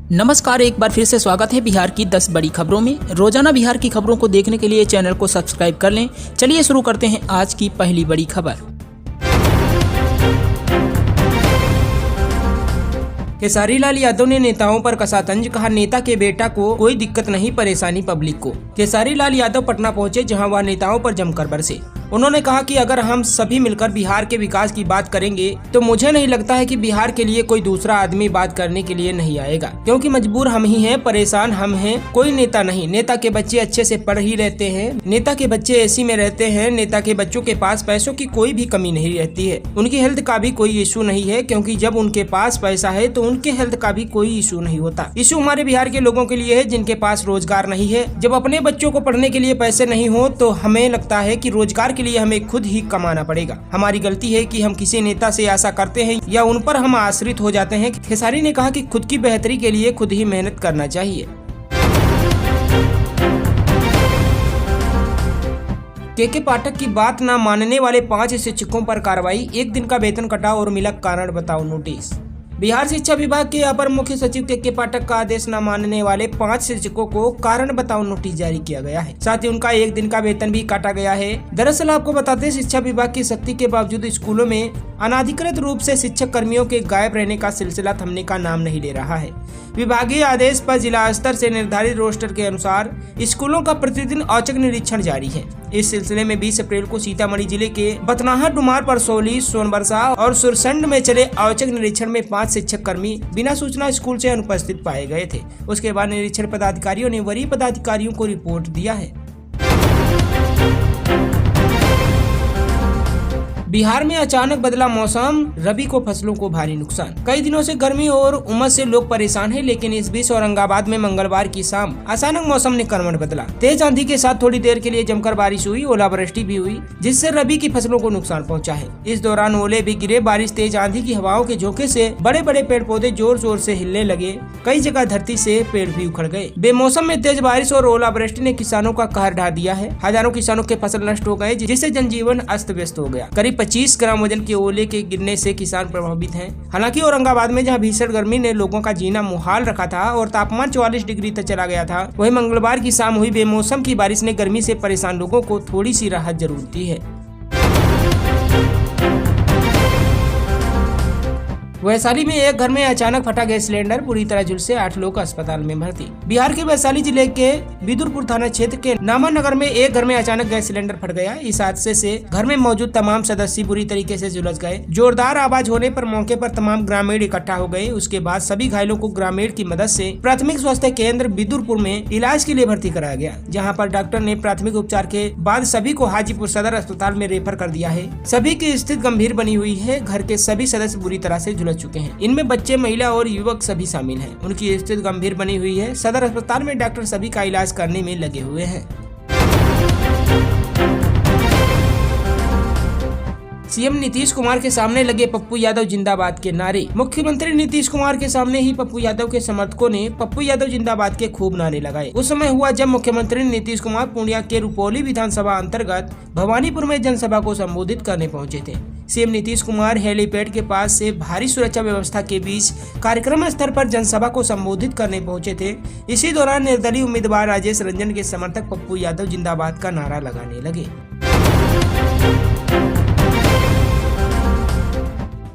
नमस्कार, एक बार फिर से स्वागत है बिहार की 10 बड़ी खबरों में। रोजाना बिहार की खबरों को देखने के लिए चैनल को सब्सक्राइब कर लें। चलिए शुरू करते हैं आज की पहली बड़ी खबर। खेसारी लाल यादव ने नेताओं पर कसा तंज, कहा नेता के बेटा को कोई दिक्कत नहीं, परेशानी पब्लिक को। खेसारी लाल यादव पटना पहुंचे, जहां वह नेताओं पर जमकर बरसे। उन्होंने कहा कि अगर हम सभी मिलकर बिहार के विकास की बात करेंगे तो मुझे नहीं लगता है कि बिहार के लिए कोई दूसरा आदमी बात करने के लिए नहीं आएगा, क्योंकि मजबूर हम ही हैं, परेशान हम हैं, कोई नेता नहीं। नेता के बच्चे अच्छे से पढ़ ही रहते हैं, नेता के बच्चे एसी में रहते हैं, नेता के बच्चों के पास पैसों की कोई भी कमी नहीं रहती है, उनकी हेल्थ का भी कोई इशू नहीं है, क्योंकि जब उनके पास पैसा है तो उनके हेल्थ का भी कोई इशू नहीं होता। इशू हमारे बिहार के लोगों के लिए है जिनके पास रोजगार नहीं है। जब अपने बच्चों को पढ़ने के लिए पैसे नहीं हो तो हमें लगता है कि रोजगार के लिए हमें खुद ही कमाना पड़ेगा। हमारी गलती है कि हम किसी नेता से आशा करते हैं या उन पर हम आश्रित हो जाते हैं। खेसारी ने कहा कि खुद की बेहतरी के लिए खुद ही मेहनत करना चाहिए। के पाठक की बात न मानने वाले 5 शिक्षकों पर कार्रवाई, 1 दिन का वेतन कटा और मिला कारण बताओ नोटिस। बिहार शिक्षा विभाग के अपर मुख्य सचिव के पाठक का आदेश न मानने वाले 5 शिक्षकों को कारण बताओ नोटिस जारी किया गया है। साथ ही उनका 1 दिन का वेतन भी काटा गया है। दरअसल आपको बताते, शिक्षा विभाग की सख्ती के बावजूद स्कूलों में अनाधिकृत रूप से शिक्षक कर्मियों के गायब रहने का सिलसिला थमने का नाम नहीं ले रहा है। विभागीय आदेश पर जिला स्तर से निर्धारित रोस्टर के अनुसार स्कूलों का प्रतिदिन औचक निरीक्षण जारी है। इस सिलसिले में 20 अप्रैल को सीतामढ़ी जिले के बथनाहा, डुमार, परसौली, सोनबरसा और सुरसंड में चले औचक निरीक्षण में 5 शिक्षक कर्मी बिना सूचना स्कूल से अनुपस्थित पाए गए थे। उसके बाद निरीक्षण पदाधिकारियों ने वरीय पदाधिकारियों को रिपोर्ट दिया है। बिहार में अचानक बदला मौसम, रबी को फसलों को भारी नुकसान। कई दिनों से गर्मी और उमस से लोग परेशान हैं, लेकिन इस बीच औरंगाबाद में मंगलवार की शाम अचानक मौसम ने करवट बदला। तेज आंधी के साथ थोड़ी देर के लिए जमकर बारिश हुई, ओलावृष्टि भी हुई, जिससे रबी की फसलों को नुकसान पहुंचा है। इस दौरान ओले भी गिरे। बारिश, तेज आंधी की हवाओं के झोंके से बड़े बड़े पेड़ पौधे जोर जोर से हिलने लगे। कई जगह धरती से पेड़ भी उखड़ गए। बेमौसम में तेज बारिश और ओलावृष्टि ने किसानों का कहर ढा दिया है। हजारों किसानों के फसल नष्ट हो गए, जिससे जनजीवन अस्त व्यस्त हो गया। करीब 25 ग्राम वजन के ओले के गिरने से किसान प्रभावित हैं। हालांकि औरंगाबाद में जहां भीषण गर्मी ने लोगों का जीना मुहाल रखा था और तापमान 44 डिग्री तक चला गया था, वहीं मंगलवार की शाम हुई बेमौसम की बारिश ने गर्मी से परेशान लोगों को थोड़ी सी राहत जरूर दी है। वैशाली में एक घर में अचानक फटा गैस सिलेंडर, पूरी तरह झुलसे 8 लोग अस्पताल में भर्ती। बिहार के वैशाली जिले के बिदुरपुर थाना क्षेत्र के नामा नगर में एक घर में अचानक गैस सिलेंडर फट गया। इस हादसे से घर में मौजूद तमाम सदस्य बुरी तरीके से झुलस गए। जोरदार आवाज होने पर मौके पर तमाम ग्रामीण इकट्ठा हो गए। उसके बाद सभी घायलों को ग्रामीण की मदद से प्राथमिक स्वास्थ्य केंद्र बिदुरपुर में इलाज के लिए भर्ती कराया गया, जहाँ पर डॉक्टर ने प्राथमिक उपचार के बाद सभी को हाजीपुर सदर अस्पताल में रेफर कर दिया है। सभी की स्थिति गंभीर बनी हुई है। घर के सभी सदस्य बुरी तरह से झुलस चुके हैं। इनमें बच्चे, महिला और युवक सभी शामिल हैं। उनकी स्थिति गंभीर बनी हुई है। सदर अस्पताल में डॉक्टर सभी का इलाज करने में लगे हुए हैं। सीएम नीतीश कुमार के सामने लगे पप्पू यादव जिंदाबाद के नारे। मुख्यमंत्री नीतीश कुमार के सामने ही पप्पू यादव के समर्थकों ने पप्पू यादव जिंदाबाद के खूब नारे लगाए। उस समय हुआ जब मुख्यमंत्री नीतीश कुमार पूर्णिया के रुपौली विधानसभा अंतर्गत भवानीपुर में जनसभा को संबोधित करने पहुंचे थे। सीएम नीतीश कुमार हेलीपैड के पास से भारी सुरक्षा व्यवस्था के बीच कार्यक्रम स्थल पर जनसभा को संबोधित करने पहुंचे थे। इसी दौरान निर्दलीय उम्मीदवार राजेश रंजन के समर्थक पप्पू यादव जिंदाबाद का नारा लगाने लगे।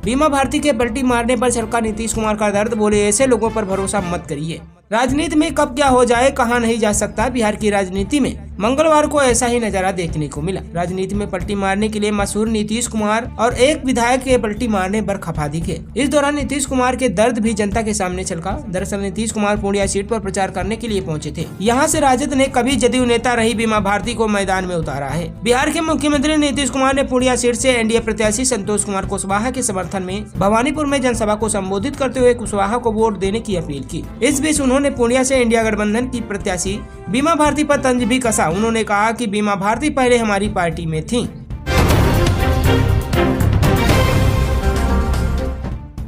बीमा भारती के पलटी मारने पर छलका नीतीश कुमार का दर्द, बोले ऐसे लोगों पर भरोसा मत करिए। राजनीति में कब क्या हो जाए कहा नहीं जा सकता। बिहार की राजनीति में मंगलवार को ऐसा ही नजारा देखने को मिला। राजनीति में पलटी मारने के लिए मशहूर नीतीश कुमार और एक विधायक के पलटी मारने पर खफा दिखे। इस दौरान नीतीश कुमार के दर्द भी जनता के सामने छलका। दरअसल नीतीश कुमार पूर्णिया सीट पर प्रचार करने के लिए पहुंचे थे। यहाँ से राजद ने कभी जदयू नेता रही बीमा भारती को मैदान में उतारा है। बिहार के मुख्यमंत्री नीतीश कुमार ने पूर्णिया सीट से एनडीए प्रत्याशी संतोष कुमार कुशवाहा के समर्थन में भवानीपुर में जनसभा को संबोधित करते हुए कुशवाहा को वोट देने की अपील की। इस बीच उन्होंने पूर्णिया से इंडिया गठबंधन की प्रत्याशी बीमा भारती पर तंज भी कसा। उन्होंने कहा कि बीमा भारती पहले हमारी पार्टी में थी।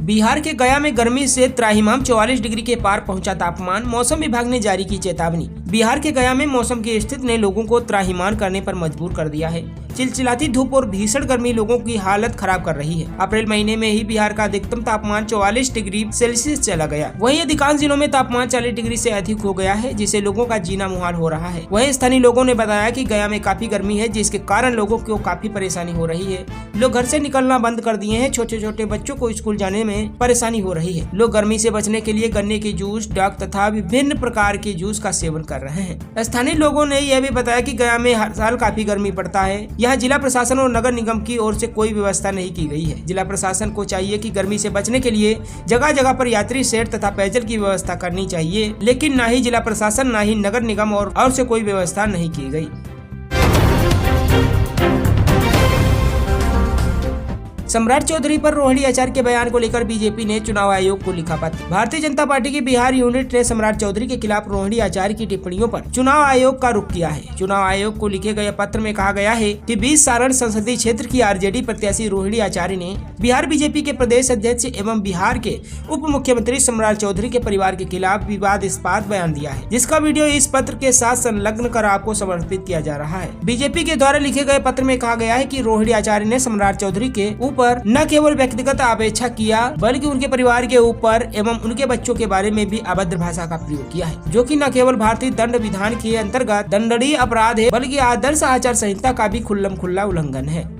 बिहार के गया में गर्मी से त्राहिमाम 44 डिग्री के पार पहुंचा तापमान। मौसम विभाग ने जारी की चेतावनी। बिहार के गया में मौसम की स्थिति ने लोगों को त्राहिमाम करने पर मजबूर कर दिया है। चिलचिलाती धूप और भीषण गर्मी लोगों की हालत खराब कर रही है। अप्रैल महीने में ही बिहार का अधिकतम तापमान 44 डिग्री सेल्सियस चला गया। वहीं अधिकांश जिलों में तापमान 40 डिग्री से अधिक हो गया है, जिससे लोगों का जीना मुहाल हो रहा है। वहीं स्थानीय लोगों ने बताया कि गया में काफी गर्मी है, जिसके कारण लोगों को काफी परेशानी हो रही है। लोग घर से निकलना बंद कर दिए हैं। छोटे छोटे बच्चों को स्कूल जाने में परेशानी हो रही है। लोग गर्मी से बचने के लिए गन्ने के जूस, डक तथा विभिन्न प्रकार के जूस का सेवन कर रहे हैं। स्थानीय लोगों ने यह भी बताया कि गया में हर साल काफी गर्मी पड़ता है। यहाँ जिला प्रशासन और नगर निगम की ओर से कोई व्यवस्था नहीं की गई है। जिला प्रशासन को चाहिए कि गर्मी से बचने के लिए जगह जगह पर यात्री शेड तथा पेयजल की व्यवस्था करनी चाहिए, लेकिन न ही जिला प्रशासन न ही नगर निगम और से कोई व्यवस्था नहीं की गई। सम्राट चौधरी पर रोहिणी आचार्य के बयान को लेकर बीजेपी ने चुनाव आयोग को लिखा पत्र। भारतीय जनता पार्टी की बिहार यूनिट ने सम्राट चौधरी के खिलाफ रोहिणी आचार्य की टिप्पणियों पर चुनाव आयोग का रुख किया है। चुनाव आयोग को लिखे गए पत्र में कहा गया है कि 20 सारण संसदीय क्षेत्र की आरजेडी प्रत्याशी रोहिणी आचार्य ने बिहार बीजेपी के प्रदेश अध्यक्ष एवं बिहार के उप मुख्यमंत्री सम्राट चौधरी के परिवार के खिलाफ विवादास्पद बयान दिया है, जिसका वीडियो इस पत्र के साथ संलग्न कर आपको समर्पित किया जा रहा है। बीजेपी के द्वारा लिखे गए पत्र में कहा गया है कि रोहिणी आचार्य ने सम्राट चौधरी के ऊपर न केवल व्यक्तिगत अपेक्षा किया, बल्कि उनके परिवार के ऊपर एवं उनके बच्चों के बारे में भी अभद्र भाषा का प्रयोग किया है, जो कि न केवल भारतीय दंड विधान के अंतर्गत दंडनीय अपराध है, बल्कि आदर्श आचार संहिता का भी खुल्लम खुल्ला उल्लंघन है।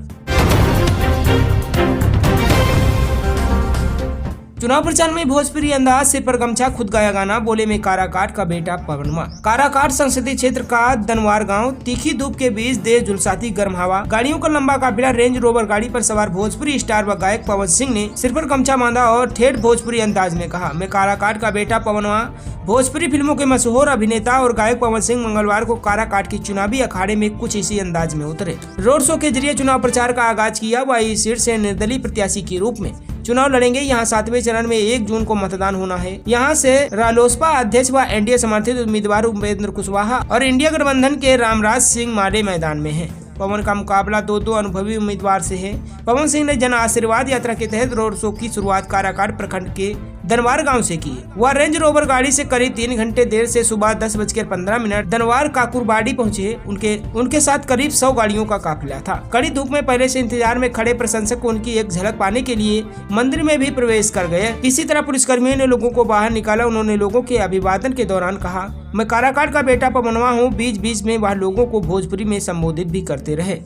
चुनाव प्रचार में भोजपुरी अंदाज, सिर पर गमछा, खुद गाया गाना, बोले में काराकाट का बेटा पवनवा। काराकाट संसदीय क्षेत्र का दनवार गांव, तीखी धूप के बीच देश झुलसाती गर्म हवा, गाड़ियों का लंबा काफिला, रेंज रोवर गाड़ी पर सवार भोजपुरी स्टार व गायक पवन सिंह ने सिर पर गमछा बांधा और ठेठ भोजपुरी अंदाज में कहा, मैं काराकाट का बेटा पवनवा। भोजपुरी फिल्मों के मशहूर अभिनेता और गायक पवन सिंह मंगलवार को काराकाट की चुनावी अखाड़े में कुछ इसी अंदाज में उतरे। रोड शो के जरिए चुनाव प्रचार का आगाज किया। वह इस सीट से निर्दलीय प्रत्याशी के रूप में चुनाव लड़ेंगे। यहाँ 7वें चरण में 1 जून को मतदान होना है। यहाँ से रालोसपा अध्यक्ष व एनडीए समर्थित उम्मीदवार उपेंद्र कुशवाहा और इंडिया गठबंधन के रामराज सिंह माडे मैदान में हैं। पवन का मुकाबला 2 अनुभवी उम्मीदवार से है। पवन सिंह ने जन आशीर्वाद यात्रा के तहत रोड शो की शुरुआत काराकाट प्रखंड के दनवार गांव से की। वह रेंज रोवर गाड़ी से करीब 3 घंटे देर से सुबह 10:15 दनवार काकुरबाड़ी पहुंचे। उनके साथ करीब 100 गाड़ियों का काफिला था। कड़ी धूप में पहले से इंतजार में खड़े प्रशंसक को उनकी एक झलक पाने के लिए मंदिर में भी प्रवेश कर गए। इसी तरह पुलिसकर्मियों ने लोगों को बाहर निकाला। उन्होंने लोगों के अभिवादन के दौरान कहा, मैं काराकाट का बेटा पवनवा हूँ। बीच बीच में वह लोगों को भोजपुरी में संबोधित भी करते रहे।